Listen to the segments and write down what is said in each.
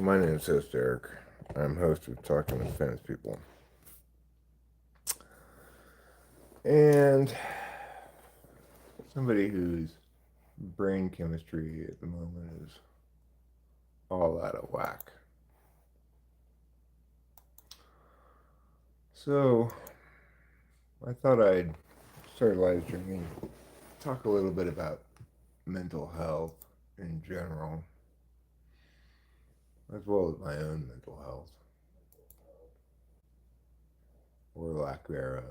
My name is host Eric. I'm host of Talking with Famous People. And somebody whose brain chemistry at the moment is all out of whack. So I thought I'd start live streaming, talk a little bit about mental health in general, as well as my own mental health, or lack thereof.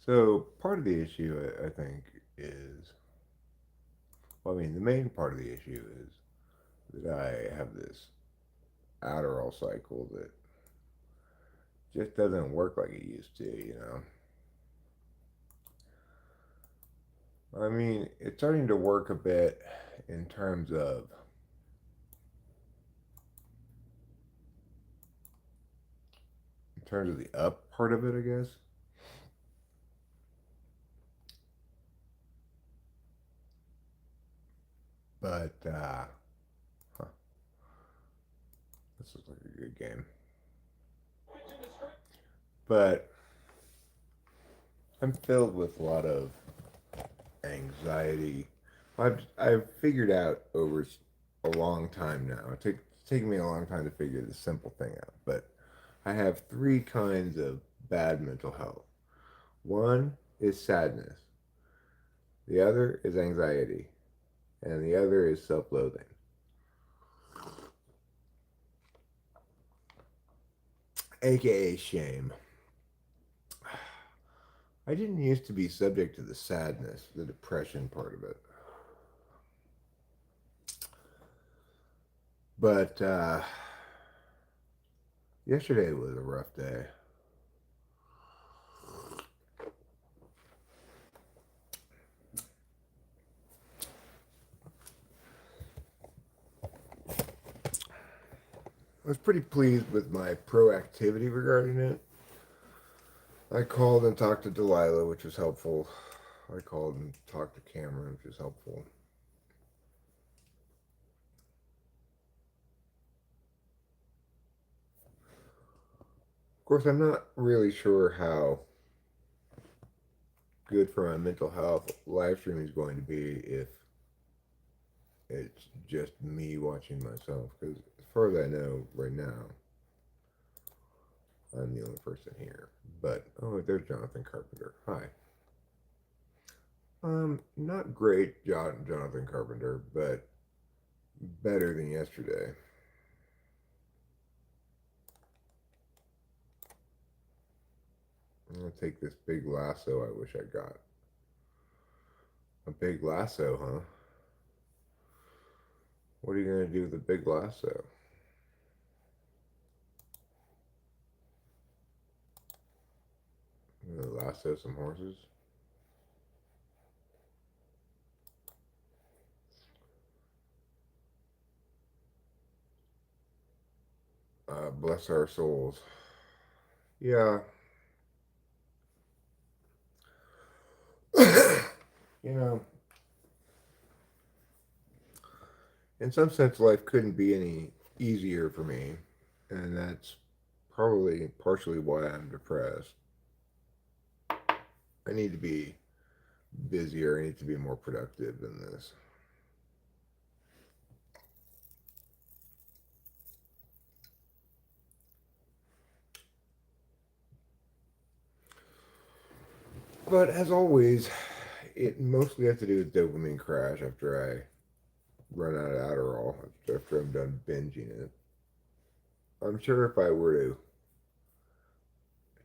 So part of the issue, I think, is, the main part of the issue is that I have this Adderall cycle that just doesn't work like it used to. It's starting to work a bit in terms of the up part of it, I guess. But huh, this looks like a good game. But I'm filled with a lot of anxiety. I've figured out over a long time now. It's taken me a long time to figure the simple thing out. But I have three kinds of bad mental health. One is sadness. The other is anxiety. And the other is self-loathing. AKA shame. I didn't used to be subject to the sadness, the depression part of it. But yesterday was a rough day. I was pretty pleased with my proactivity regarding it. I called and talked to Delilah, which was helpful. I called and talked to Cameron, which was helpful. Of course, I'm not really sure how good for my mental health live streaming is going to be if it's just me watching myself. Because as far as I know right now, I'm the only person here. But, oh, there's Jonathan Carpenter. Hi. Not great, Jonathan Carpenter, but better than yesterday. I'm gonna take this big lasso I wish I got. A big lasso, huh? What are you gonna do with a big lasso? You gonna lasso some horses? Bless our souls. Yeah. you know, in some sense, life couldn't be any easier for me, and that's probably partially why I'm depressed. I need to be busier. I need to be more productive than this. But as always, it mostly has to do with dopamine crash after I run out of Adderall, after I'm done binging it. I'm sure if I were to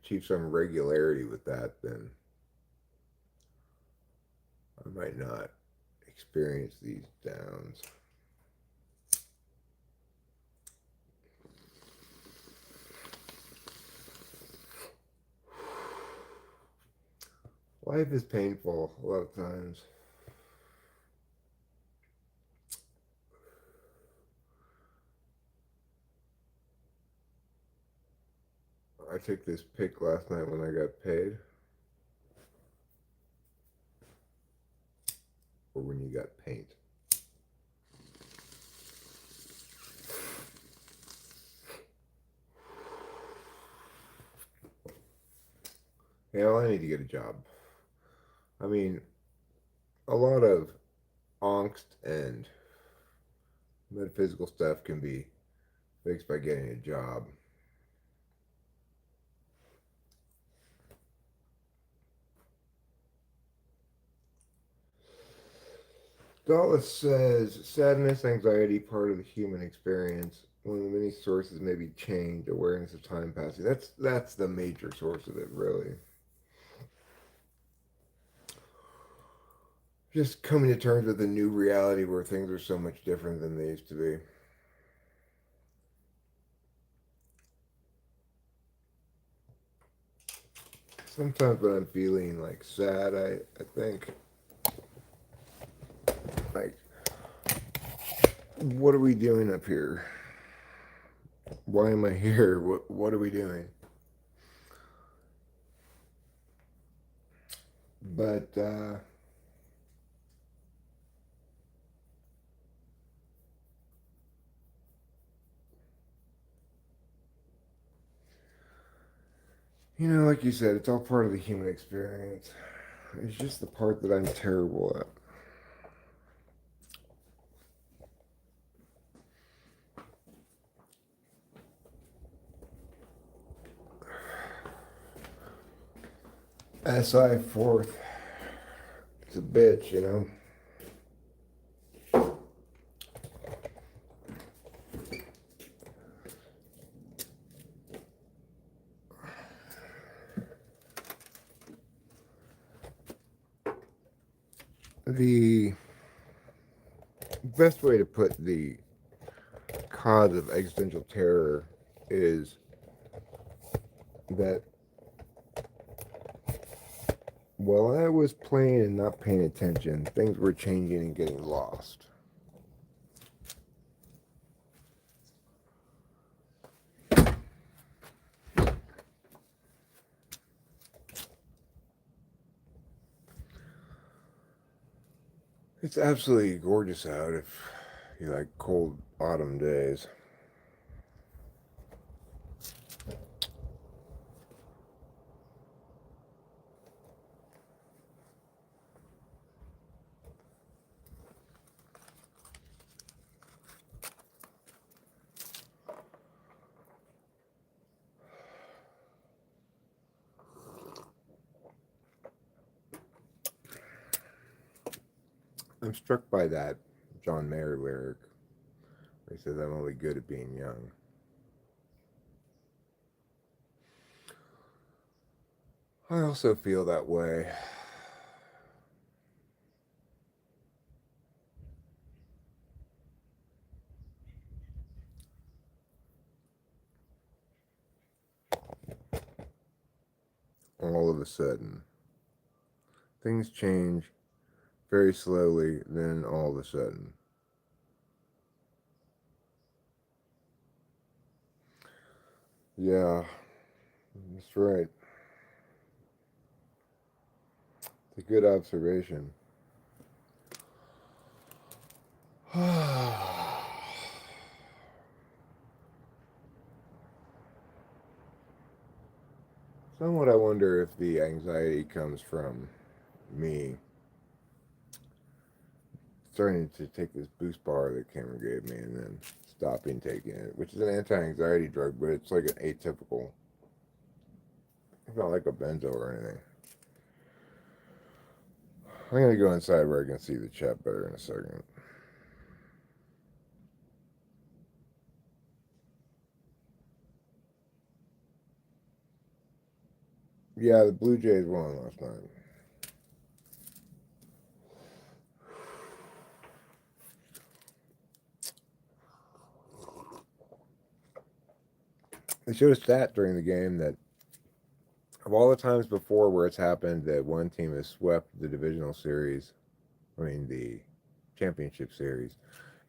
achieve some regularity with that, then I might not experience these downs. Life is painful a lot of times. I took this pic last night when I got paid, or when you you got paint. Yeah, well, I need to get a job. I mean, a lot of angst and metaphysical stuff can be fixed by getting a job. Dallas says sadness, anxiety, part of the human experience. One of the many sources may be change, awareness of time passing. That's the major source of it, really. Just coming to terms with a new reality where things are so much different than they used to be. Sometimes when I'm feeling like sad, I think like, what are we doing up here? Why am I here? What are we doing? But like you said, it's all part of the human experience. It's just the part that I'm terrible at. SI fourth. It's a bitch. The best way to put the cause of existential terror is that while I was playing and not paying attention, things were changing and getting lost. It's absolutely gorgeous out if you like cold autumn days. I'm struck by that John Mayer lyric. He says, I'm only good at being young. I also feel that way. All of a sudden, things change very slowly, then all of a sudden. Yeah, that's right. It's a good observation. Somewhat, I wonder if the anxiety comes from me starting to take this boost bar that Cameron gave me and then stopping taking it, which is an anti-anxiety drug, but it's like an atypical. It's not like a benzo or anything. I'm gonna go inside where I can see the chat better in a second. Yeah, the Blue Jays won last night. They showed a stat during the game that of all the times before where it's happened that one team has swept the divisional series, the championship series,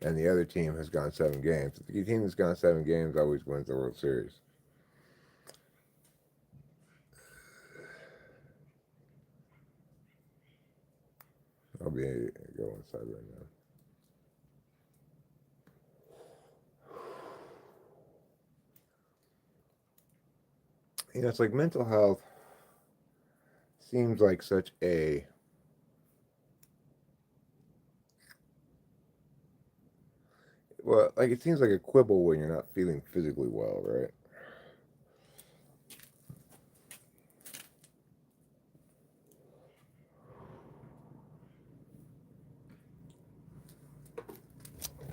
and the other team has gone 7 games. The team that's gone 7 games always wins the World Series. I'll be to go inside right now. It's like mental health seems like such a well, like it seems like a quibble when you're not feeling physically well, right?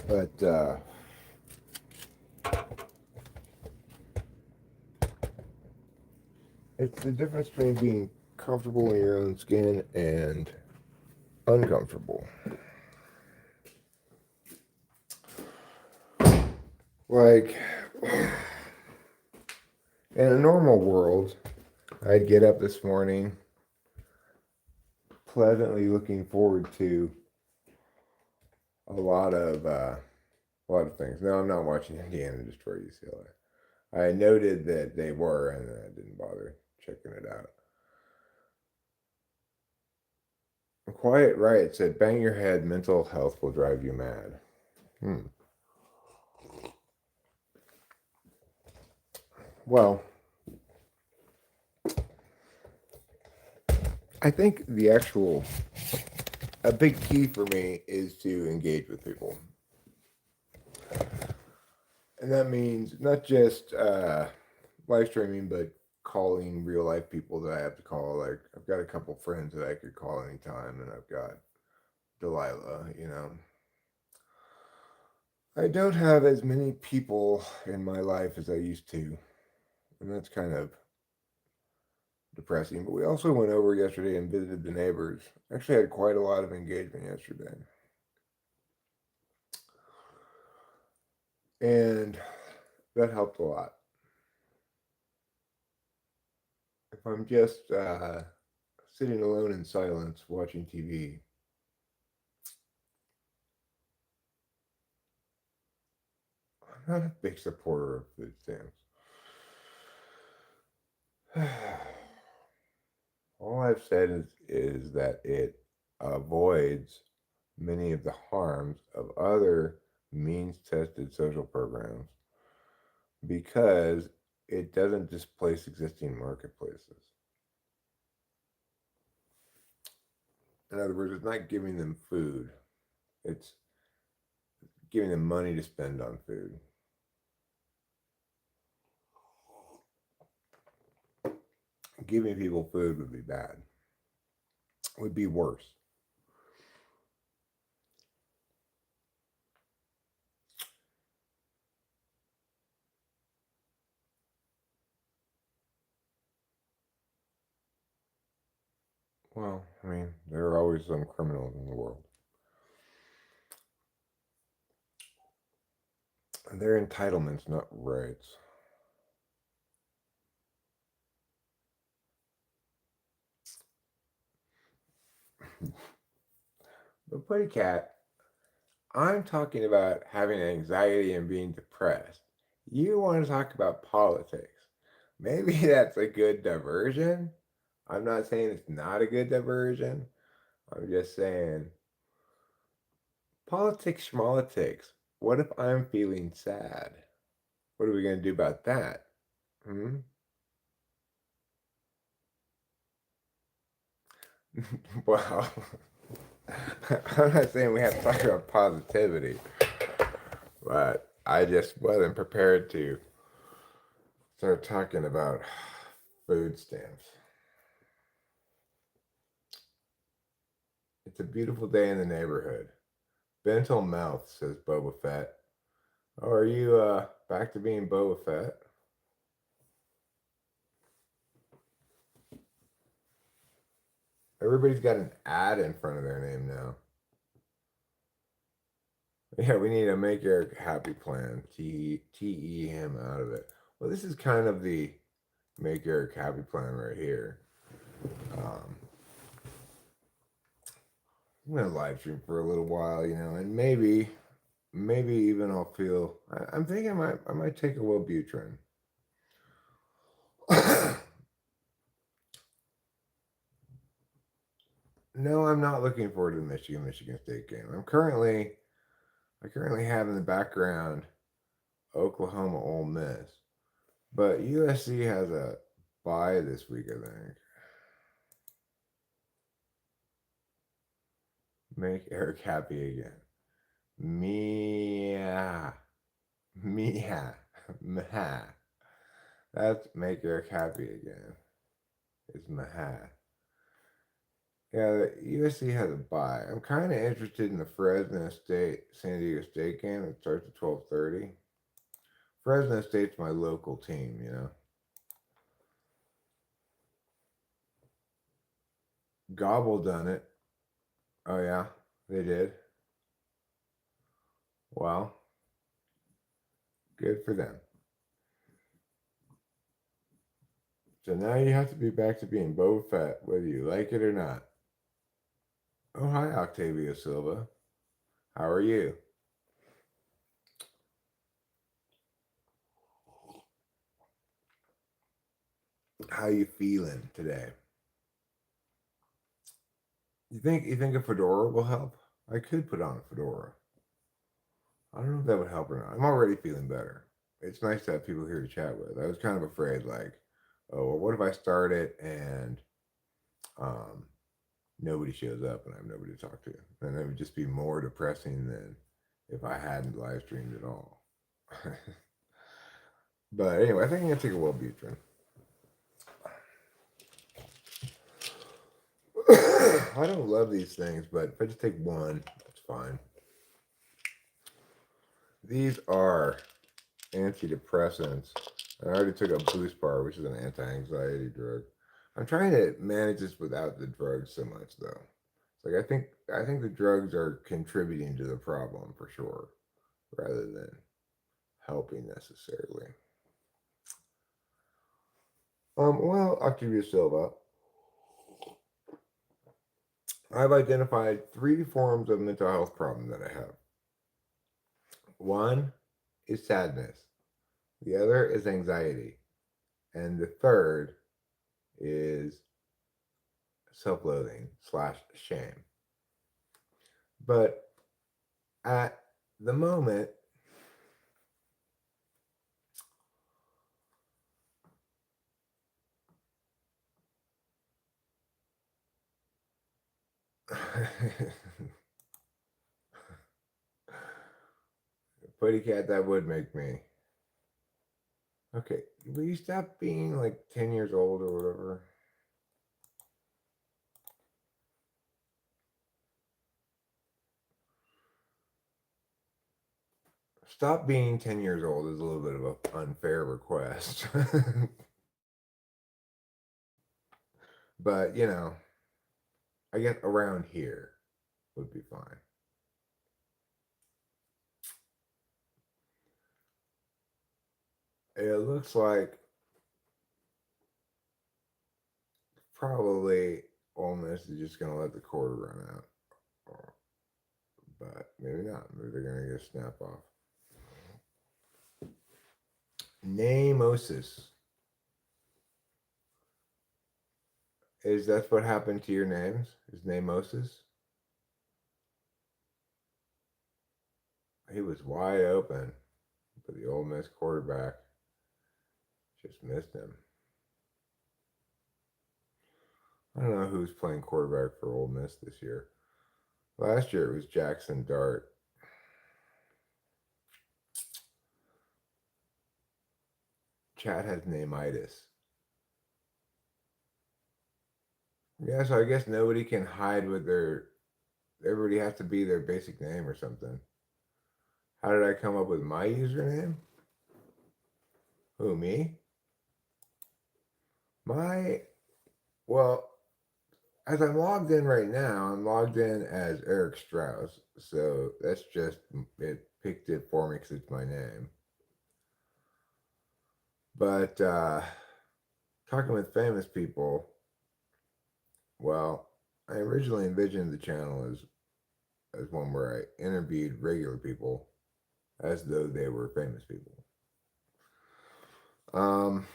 But it's the difference between being comfortable in your own skin and uncomfortable. Like in a normal world, I'd get up this morning pleasantly looking forward to a lot of things. No, I'm not watching Indiana destroy UCLA. I noted that they were, and I didn't bother checking it out. Quiet Riot said, "Bang your head. Mental health will drive you mad." Hmm. Well, I think a big key for me is to engage with people. And that means not just live streaming, but calling real life people that I have to call. Like, I've got a couple friends that I could call anytime, and I've got Delilah. I don't have as many people in my life as I used to, and that's kind of depressing. But we also went over yesterday and visited the neighbors. Actually, had quite a lot of engagement yesterday. And that helped a lot. If I'm just sitting alone in silence watching TV, I'm not a big supporter of food stamps. All I've said is that it avoids many of the harms of other means tested social programs because it doesn't displace existing marketplaces. In other words, it's not giving them food, it's giving them money to spend on food. Giving people food would be bad, would be worse. Well, I mean, there are always some criminals in the world. And they're entitlements, not rights. But Putty Cat, I'm talking about having anxiety and being depressed. You want to talk about politics. Maybe that's a good diversion. I'm not saying it's not a good diversion. I'm just saying politics, schmolitics. What if I'm feeling sad? What are we going to do about that? Hmm? Well, I'm not saying we have to talk about positivity, but I just wasn't prepared to start talking about food stamps. It's a beautiful day in the neighborhood. Bento mouth, says Boba Fett. Oh, are you back to being Boba Fett? Everybody's got an ad in front of their name now. Yeah, we need to make Eric happy plan. T E him out of it. Well, this is kind of the make Eric happy plan right here. Um, I'm gonna live stream for a little while, and maybe even I'll feel. I'm thinking I might take a Wellbutrin. No, I'm not looking forward to the Michigan State game. I currently have in the background Oklahoma Ole Miss, but USC has a bye this week. I think. Make Eric happy again. Mia, Mia, Mah. That's make Eric happy again. It's Mah. Yeah, the USC has a bye. I'm kind of interested in the Fresno State San Diego State game. It starts at 12:30. Fresno State's my local team, you know. Gobble done it. Oh yeah, they did. Well, good for them. So now you have to be back to being Boba Fett, whether you like it or not. Oh hi, Octavio Silva. How are you? How you feeling today? You think a fedora will help? I could put on a fedora. I don't know if that would help or not. I'm already feeling better. It's nice to have people here to chat with. I was kind of afraid, like, oh, well, what if I start it and um, nobody shows up and I have nobody to talk to? Then it would just be more depressing than if I hadn't live streamed at all. But anyway, I think I'm gonna take a Wellbutrin. I don't love these things, but if I just take one, that's fine. These are antidepressants. I already took a boost bar, which is an anti-anxiety drug. I'm trying to manage this without the drugs so much, though. It's like I think the drugs are contributing to the problem for sure, rather than helping necessarily. Well, Octavia Silva, I've identified three forms of mental health problem that I have. One is sadness, the other is anxiety, and the third is self-loathing slash shame. But at the moment, Putty cat, that would make me. Okay, will you stop being like 10 years old or whatever? Stop being 10 years old is a little bit of an unfair request. But, I guess around here would be fine. It looks like probably Ole Miss is just going to let the quarter run out. But maybe not. Maybe they're going to get a snap off. Nameosis. Is that what happened to your names? Is nameosis? He was wide open, but the Ole Miss quarterback just missed him. I don't know who's playing quarterback for Ole Miss this year. Last year it was Jackson Dart. Chad has nameitis. Yeah, so I guess nobody can hide with their. Everybody has to be their basic name or something. How did I come up with my username? Who, me? My. Well, as I'm logged in right now, I'm logged in as Eric Strauss. So that's just. It picked it for me because it's my name. But talking with famous people, well, I originally envisioned the channel as one where I interviewed regular people as though they were famous people. Um,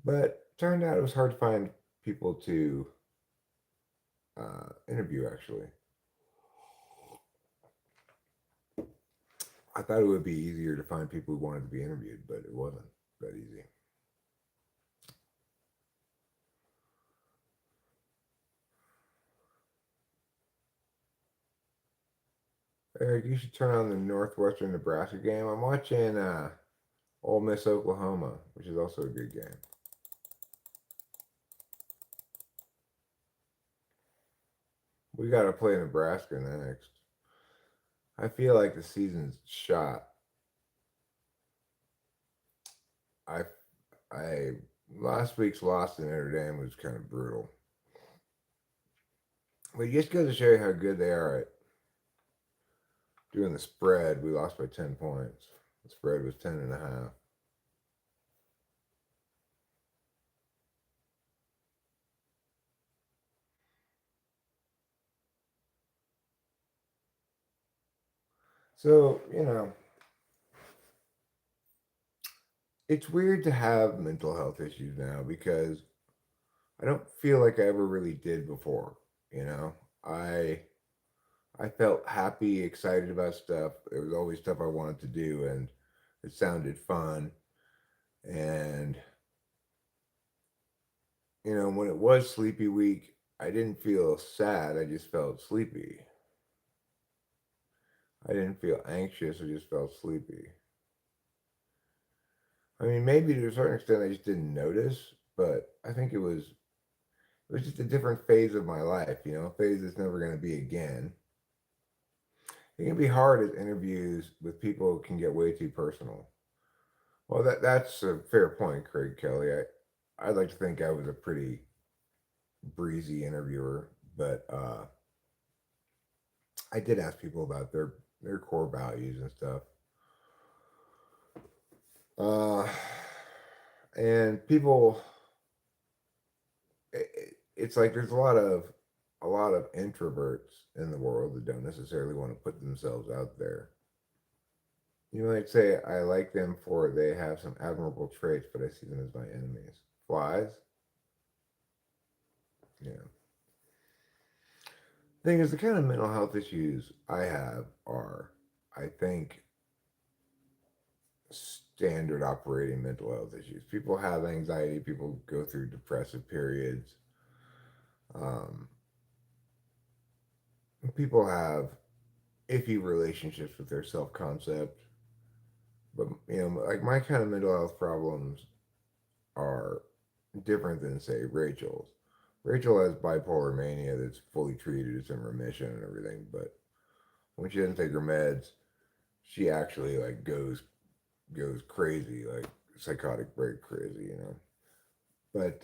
but turned out it was hard to find people to interview actually. I thought it would be easier to find people who wanted to be interviewed, but it wasn't that easy. Eric, you should turn on the Northwestern Nebraska game. I'm watching Ole Miss Oklahoma, which is also a good game. We got to play Nebraska next. I feel like the season's shot. I, I last week's loss to Notre Dame was kind of brutal. But it just goes to show you how good they are at doing the spread. We lost by 10 points. The spread was 10.5. So, it's weird to have mental health issues now because I don't feel like I ever really did before. You know, I I felt happy, excited about stuff. There was always stuff I wanted to do, and it sounded fun. And when it was sleepy week, I didn't feel sad. I just felt sleepy. I didn't feel anxious. I just felt sleepy. I mean, maybe to a certain extent, I just didn't notice, but I think it was just a different phase of my life. A phase that's never going to be again. It can be hard as interviews with people who can get way too personal. Well, that's a fair point, Craig Kelly. I'd like to think I was a pretty breezy interviewer, but I did ask people about their core values and stuff. Uh, and people, it's like there's a lot of introverts in the world that don't necessarily want to put themselves out there. You might say I like them for they have some admirable traits, but I see them as my enemies. Flies, yeah. Thing is, the kind of mental health issues I have are, I think, standard operating mental health issues. People have anxiety. People go through depressive periods. Um, People have iffy relationships with their self concept. But like my kind of mental health problems are different than say Rachel's. Rachel has bipolar mania that's fully treated, it's in remission and everything. But when she doesn't take her meds, she actually like goes crazy, like psychotic break crazy. But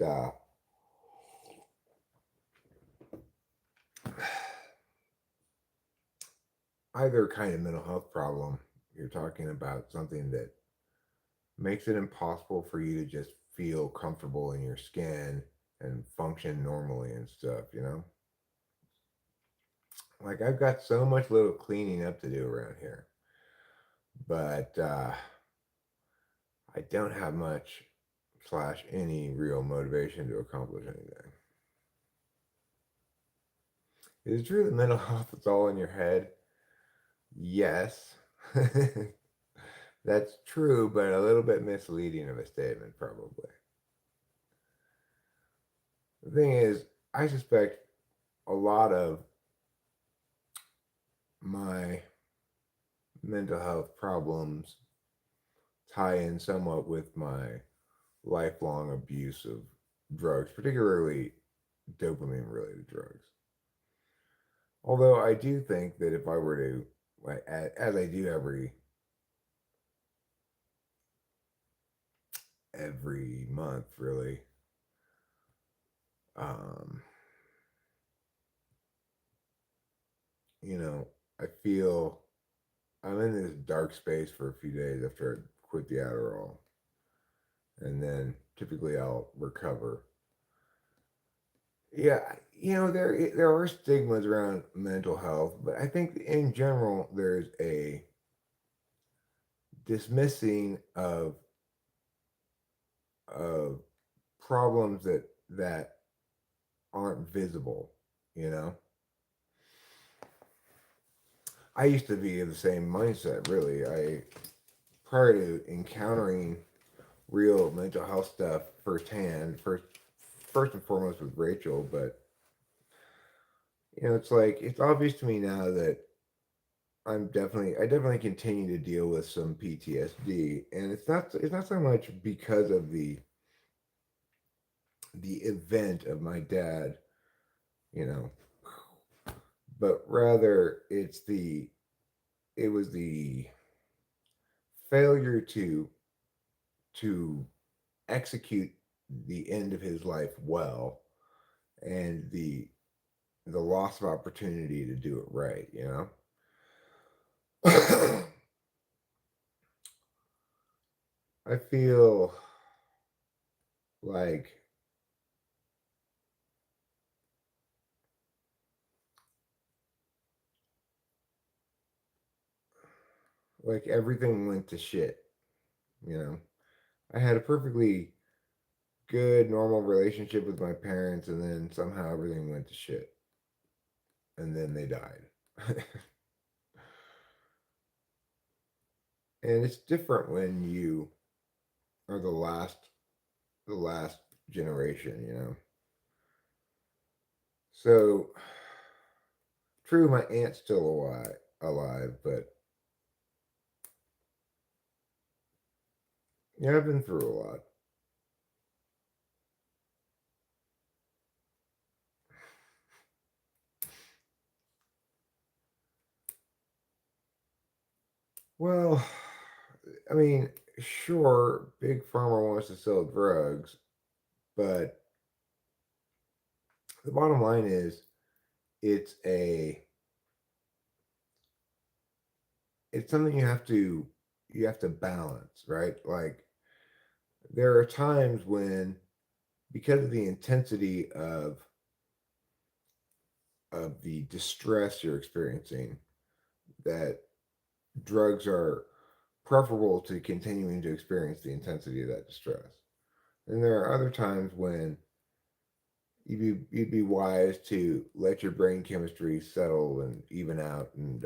either kind of mental health problem, you're talking about something that makes it impossible for you to just feel comfortable in your skin and function normally and stuff. Like I've got so much little cleaning up to do around here, but I don't have much slash any real motivation to accomplish anything. Is it true that mental health is all in your head? Yes. That's true, but a little bit misleading of a statement, probably. The thing is, I suspect a lot of my mental health problems tie in somewhat with my lifelong abuse of drugs, particularly dopamine related drugs. Although I do think that if I were to, like, as I do every month, really, um, I feel I'm in this dark space for a few days after I quit the Adderall, and then typically I'll recover. Yeah, there are stigmas around mental health, but I think in general there's a dismissing of problems that aren't visible. you know. I used to be of the same mindset, really. Prior to encountering real mental health stuff firsthand, first and foremost with Rachel, but it's like it's obvious to me now that I definitely continue to deal with some PTSD, and it's not so much because of the event of my dad, you know, but rather it was the failure to execute the end of his life well, and the loss of opportunity to do it right, I feel like everything went to shit, you know. I had a perfectly good normal relationship with my parents, and then somehow everything went to shit, and then they died. And it's different when you are the last generation, so true, my aunt's still alive, but yeah, I've been through a lot. Well, I mean, sure, big pharma wants to sell drugs, but the bottom line is it's a it's something you have to balance, right? Like there are times when, because of the intensity of the distress you're experiencing, that drugs are preferable to continuing to experience the intensity of that distress. And there are other times when you'd be wise to let your brain chemistry settle and even out, and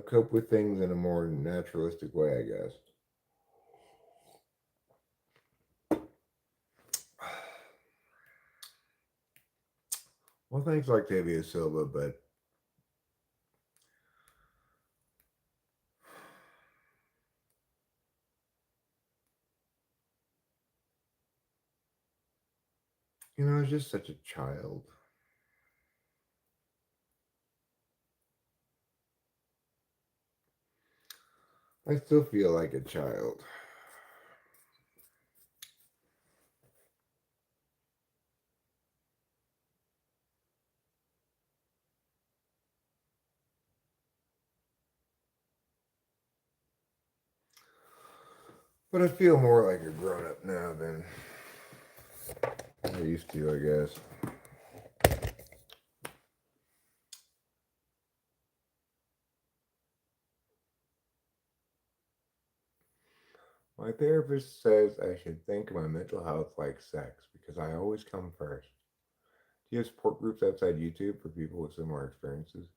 cope with things in a more naturalistic way, I guess. Well, thanks, Octavia Silva, but I was just such a child. I still feel like a child. But I feel more like a grown up now than I used to, I guess. My therapist says I should think of my mental health like sex because I always come first. Do you have support groups outside YouTube for people with similar experiences?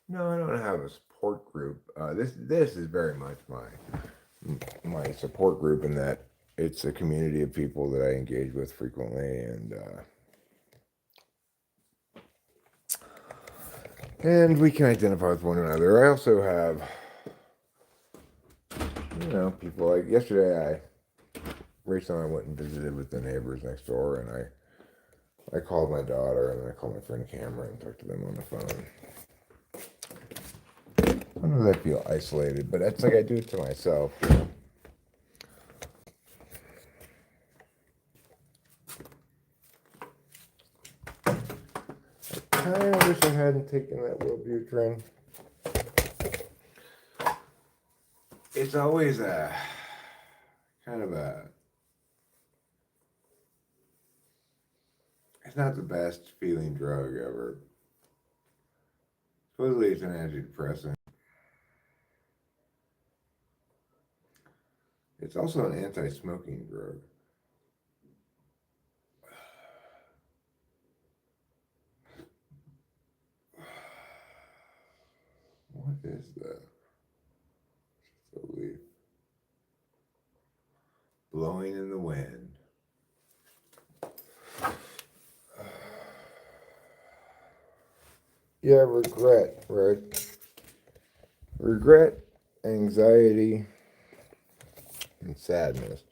No, I don't have a support group. This is very much my support group, in that it's a community of people that I engage with frequently, and we can identify with one another. I also have, people like yesterday. Recently I went and visited with the neighbors next door, and I called my daughter, and then I called my friend Cameron and talked to them on the phone. Sometimes I feel isolated, but that's like I do it to myself. I kind of wish I hadn't taken that Wellbutrin. It's always a kind of a. It's not the best feeling drug ever. Supposedly it's an antidepressant. It's also an anti-smoking drug. What is that? It's a leaf blowing in the wind. Yeah, regret, right? Regret, anxiety, and sadness.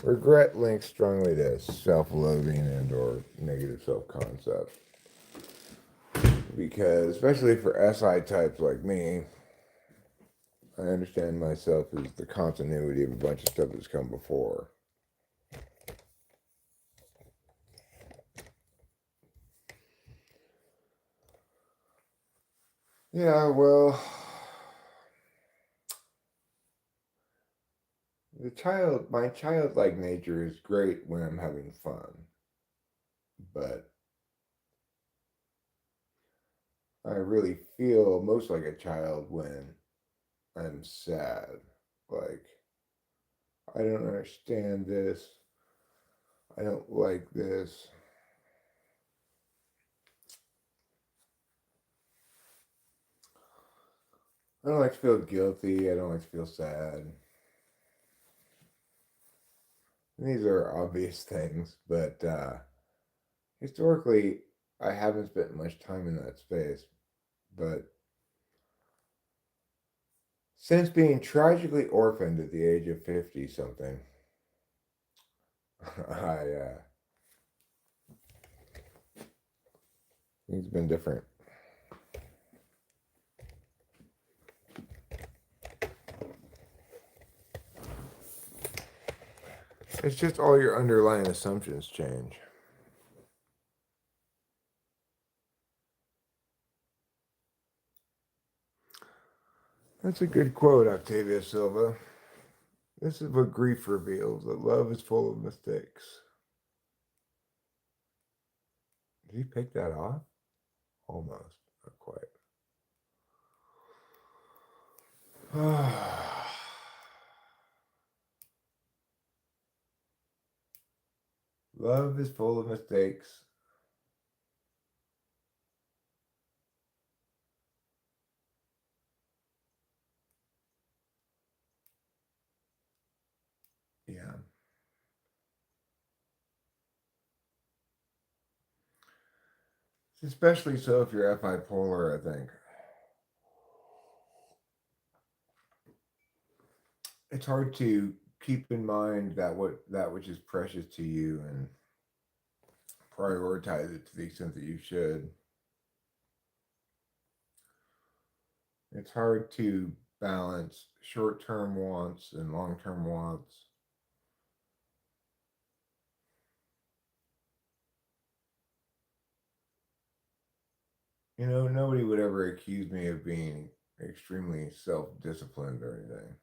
Regret links strongly to self-loathing and or negative self-concept. Because, especially for SI types like me, I understand myself as the continuity of a bunch of stuff that's come before. Yeah, well, my childlike nature is great when I'm having fun, but I really feel most like a child when I'm sad. Like, I don't understand this. I don't like this. I don't like to feel guilty. I don't like to feel sad. And these are obvious things, but historically, I haven't spent much time in that space. But since being tragically orphaned at the age of 50 something, I it's been different. It's just all your underlying assumptions change. That's a good quote, Octavia Silva. This is what grief reveals, that love is full of mistakes. Did he pick that off? Almost. Not quite. Love is full of mistakes. Yeah. Especially so if you're FI polar, I think. It's hard to keep in mind that which is precious to you and prioritize it to the extent that you should. It's hard to balance short-term wants and long-term wants. You know, nobody would ever accuse me of being extremely self-disciplined or anything.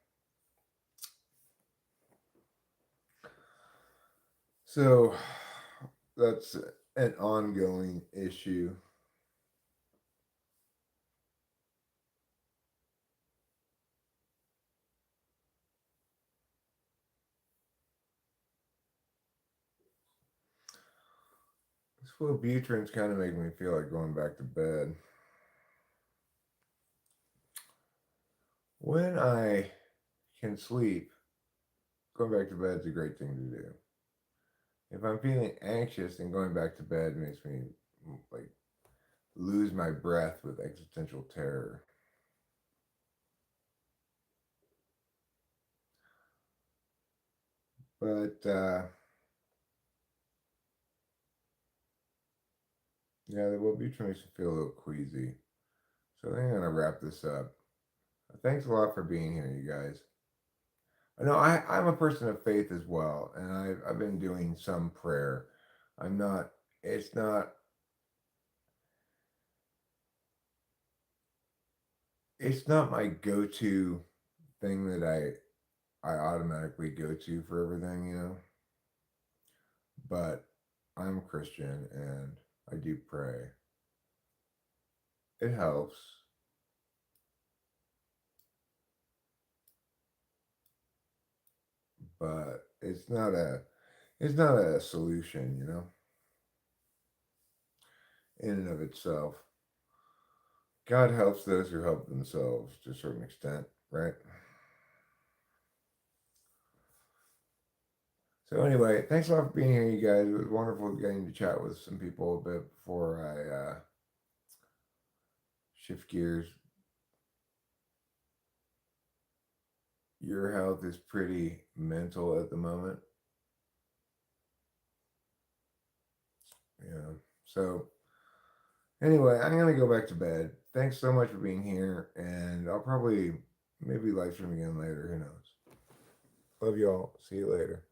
So that's an ongoing issue. This Wellbutrin's kind of making me feel like going back to bed. When I can sleep, going back to bed is a great thing to do. If I'm feeling anxious, then going back to bed makes me like lose my breath with existential terror. But yeah, the Wellbutrin makes me feel a little queasy. So I think I'm gonna wrap this up. Thanks a lot for being here, you guys. I know I'm a person of faith as well, and I've been doing some prayer. I'm not. It's not. It's not my go-to thing that I automatically go to for everything, you know. But I'm a Christian and I do pray. It helps. but it's not a solution, in and of itself. God helps those who help themselves to a certain extent, right? So anyway, thanks a lot for being here, you guys. It was wonderful getting to chat with some people a bit before I shift gears. Your health is pretty mental at the moment. Yeah. So anyway, I'm gonna go back to bed. Thanks so much for being here, and I'll probably maybe live stream again later. Who knows? Love you all. See you later.